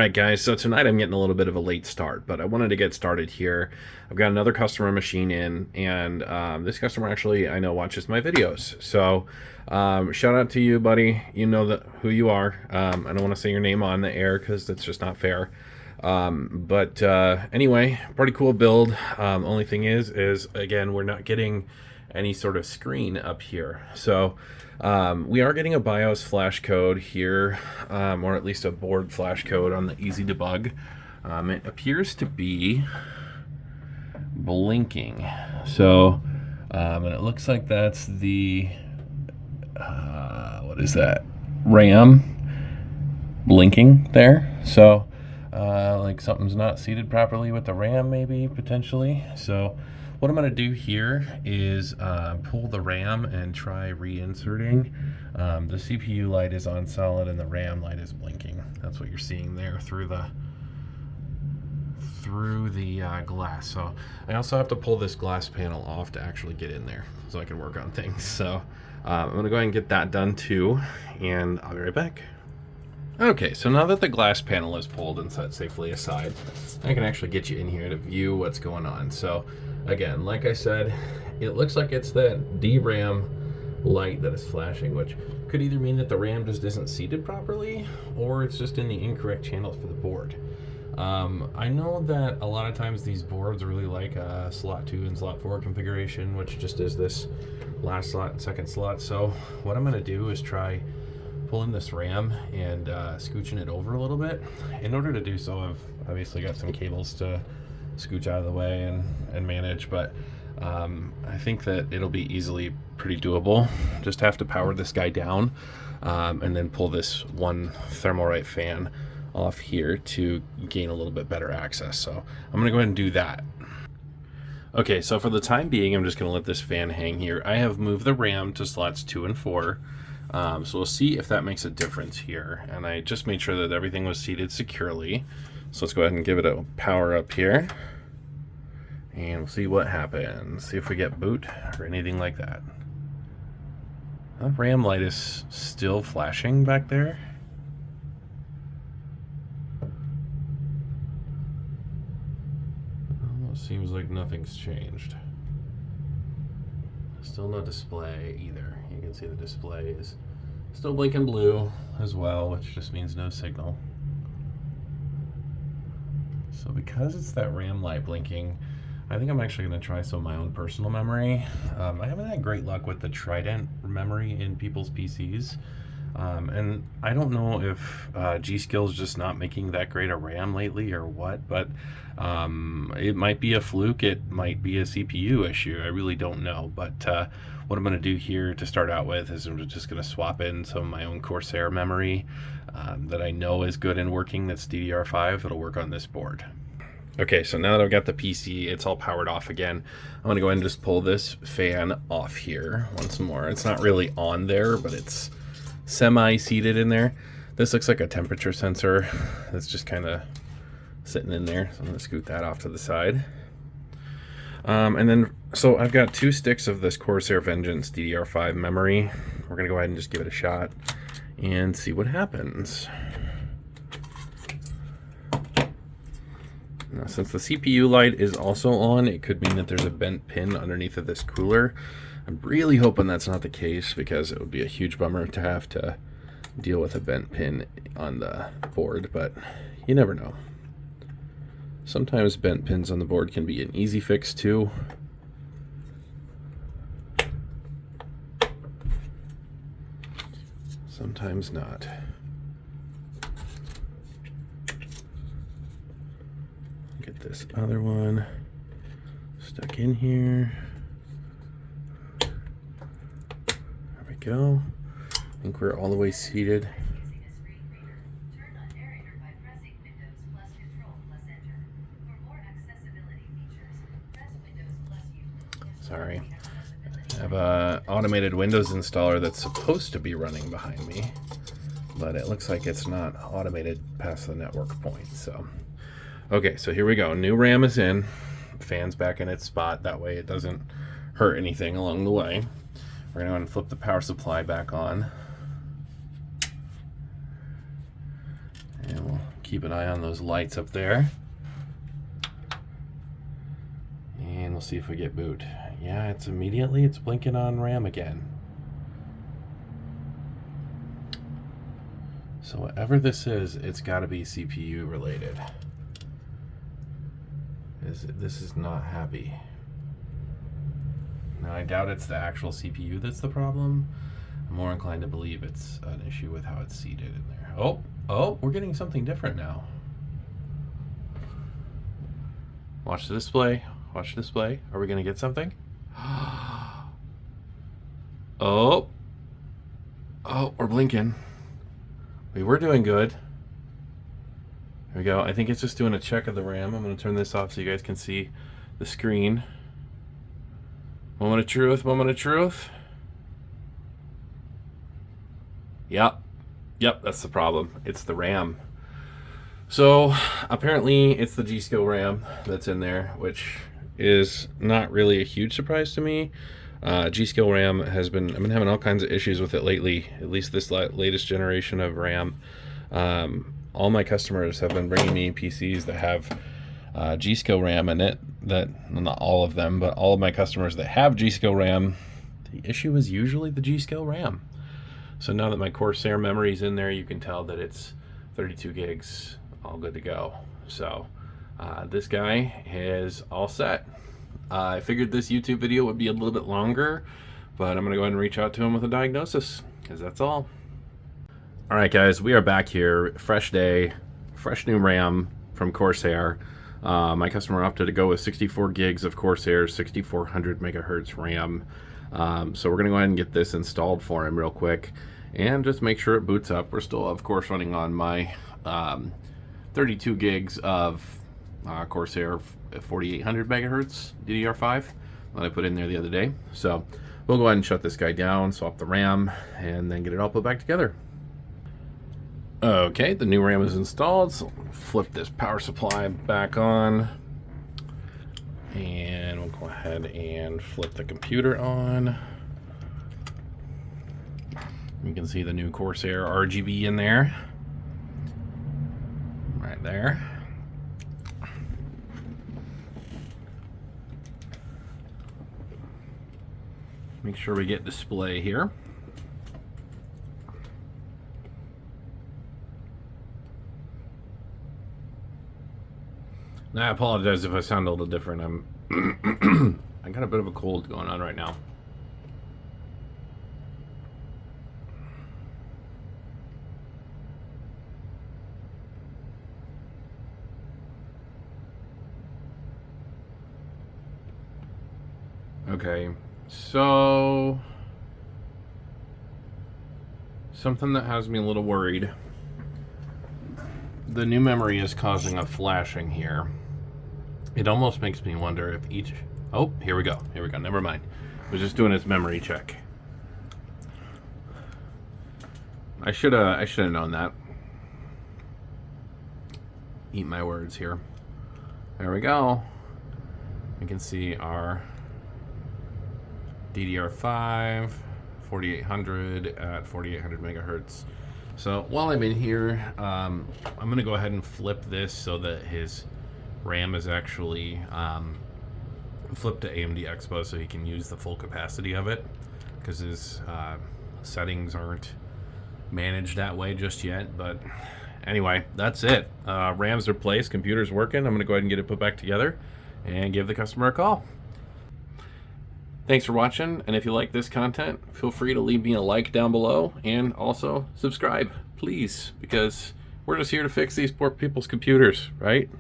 Alright guys, so tonight I'm getting a little bit of a late start, but I wanted to get started here. I've got another customer machine in, and this customer actually, I know, watches my videos. So shout out to you, buddy. You know who you are. I don't want to say your name on the air because that's just not fair. But anyway, pretty cool build. Only thing is again, we're not getting any sort of screen up here. So we are getting a BIOS flash code here, or at least a board flash code on the easy debug. It appears to be blinking. So, and it looks like that's the, what is that? RAM blinking there. So, like something's not seated properly with the RAM, maybe, potentially. So what I'm going to do here is pull the RAM and try reinserting. The CPU light is on solid and the RAM light is blinking. That's what you're seeing there through the glass. So I also have to pull this glass panel off to actually get in there so I can work on things. So I'm going to go ahead and get that done too, and I'll be right back. Okay, so now that the glass panel is pulled and set safely aside, I can actually get you in here to view what's going on. So again, like I said, it looks like it's that DRAM light that is flashing, which could either mean that the RAM just isn't seated properly, or it's just in the incorrect channels for the board. I know that a lot of times these boards really like a slot 2 and slot 4 configuration, which just is this last slot and second slot. So what I'm going to do is try pulling this RAM and scooching it over a little bit. In order to do so, I've obviously got some cables to scooch out of the way and manage, but I think that it'll be easily pretty doable. Just have to power this guy down and then pull this one Thermalright fan off here to gain a little bit better access. So I'm gonna go ahead and do that. Okay, so for the time being, I'm just gonna let this fan hang here. I have moved the RAM to slots 2 and 4. So we'll see if that makes a difference here. And I just made sure that everything was seated securely. So let's go ahead and give it a power up here. And we'll see what happens. See if we get boot or anything like that. The RAM light is still flashing back there. Almost seems like nothing's changed. Still no display either. You can see the display is still blinking blue as well, which just means no signal. So because it's that RAM light blinking, I think I'm actually going to try some of my own personal memory. I haven't had great luck with the Trident memory in people's PCs. And I don't know if G-Skill's just not making that great a RAM lately or what, but it might be a fluke, it might be a CPU issue, I really don't know. But what I'm going to do here to start out with is I'm just going to swap in some of my own Corsair memory that I know is good and working, that's DDR5, it'll work on this board. Okay, so now that I've got the PC, it's all powered off again. I'm going to go ahead and just pull this fan off here once more. It's not really on there, but it's semi-seated in there. This looks like a temperature sensor that's just kind of sitting in there. So I'm going to scoot that off to the side. And then, so I've got 2 sticks of this Corsair Vengeance DDR5 memory. We're going to go ahead and just give it a shot and see what happens. Now, since the CPU light is also on, it could mean that there's a bent pin underneath of this cooler. I'm really hoping that's not the case, because it would be a huge bummer to have to deal with a bent pin on the board, but you never know. Sometimes bent pins on the board can be an easy fix too. Sometimes not. Get this other one stuck in here. There we go. I think we're all the way seated. Sorry. I have a automated Windows installer that's supposed to be running behind me, but it looks like it's not automated past the network point. So, okay, so here we go. New RAM is in. Fan's back in its spot. That way it doesn't hurt anything along the way. We're going to go ahead and flip the power supply back on. And we'll keep an eye on those lights up there. And we'll see if we get boot. Yeah, it's blinking on RAM again. So whatever this is, it's got to be CPU related. This is not happy. Now I doubt it's the actual CPU that's the problem. I'm more inclined to believe it's an issue with how it's seated in there. Oh, we're getting something different now. Watch the display. Watch the display. Are we going to get something? Oh, we're blinking. We were doing good. There we go. I think it's just doing a check of the RAM. I'm going to turn this off so you guys can see the screen. Moment of truth, moment of truth. Yep, that's the problem. It's the RAM. So apparently it's the G-Skill RAM that's in there, which is not really a huge surprise to me. G-Skill RAM I've been having all kinds of issues with it lately, at least this latest generation of RAM. All my customers have been bringing me PCs that have G-Skill RAM in it. Not all of them, but all of my customers that have G-Skill RAM, the issue is usually the G-Skill RAM. So now that my Corsair memory is in there, you can tell that it's 32 gigs, all good to go. So this guy is all set. I figured this YouTube video would be a little bit longer, but I'm going to go ahead and reach out to him with a diagnosis, because that's all. All right, guys, we are back here. Fresh day, fresh new RAM from Corsair. My customer opted to go with 64 gigs of Corsair 6400 megahertz RAM. So we're going to go ahead and get this installed for him real quick and just make sure it boots up. We're still, of course, running on my 32 gigs of Corsair 4800 megahertz DDR5 that I put in there the other day. So we'll go ahead and shut this guy down, swap the RAM, and then get it all put back together. Okay, the new RAM is installed, so flip this power supply back on, and we'll go ahead and flip the computer on. You can see the new Corsair RGB in there, right there. Make sure we get display here. Now, I apologize if I sound a little different. I got a bit of a cold going on right now. Okay, so something that has me a little worried. The new memory is causing a flashing here. It almost makes me wonder if each... Oh, here we go. Here we go. Never mind. I was just doing its memory check. I should have known that. Eat my words here. There we go. You can see our DDR5 4800 at 4800 megahertz. So while I'm in here, I'm going to go ahead and flip this so that his RAM is actually flipped to AMD Expo so he can use the full capacity of it, because his settings aren't managed that way just yet. But anyway, that's it. RAM's replaced, computer's working. I'm going to go ahead and get it put back together and give the customer a call. Thanks for watching, and if you like this content, feel free to leave me a like down below, and also subscribe, please, because we're just here to fix these poor people's computers, right?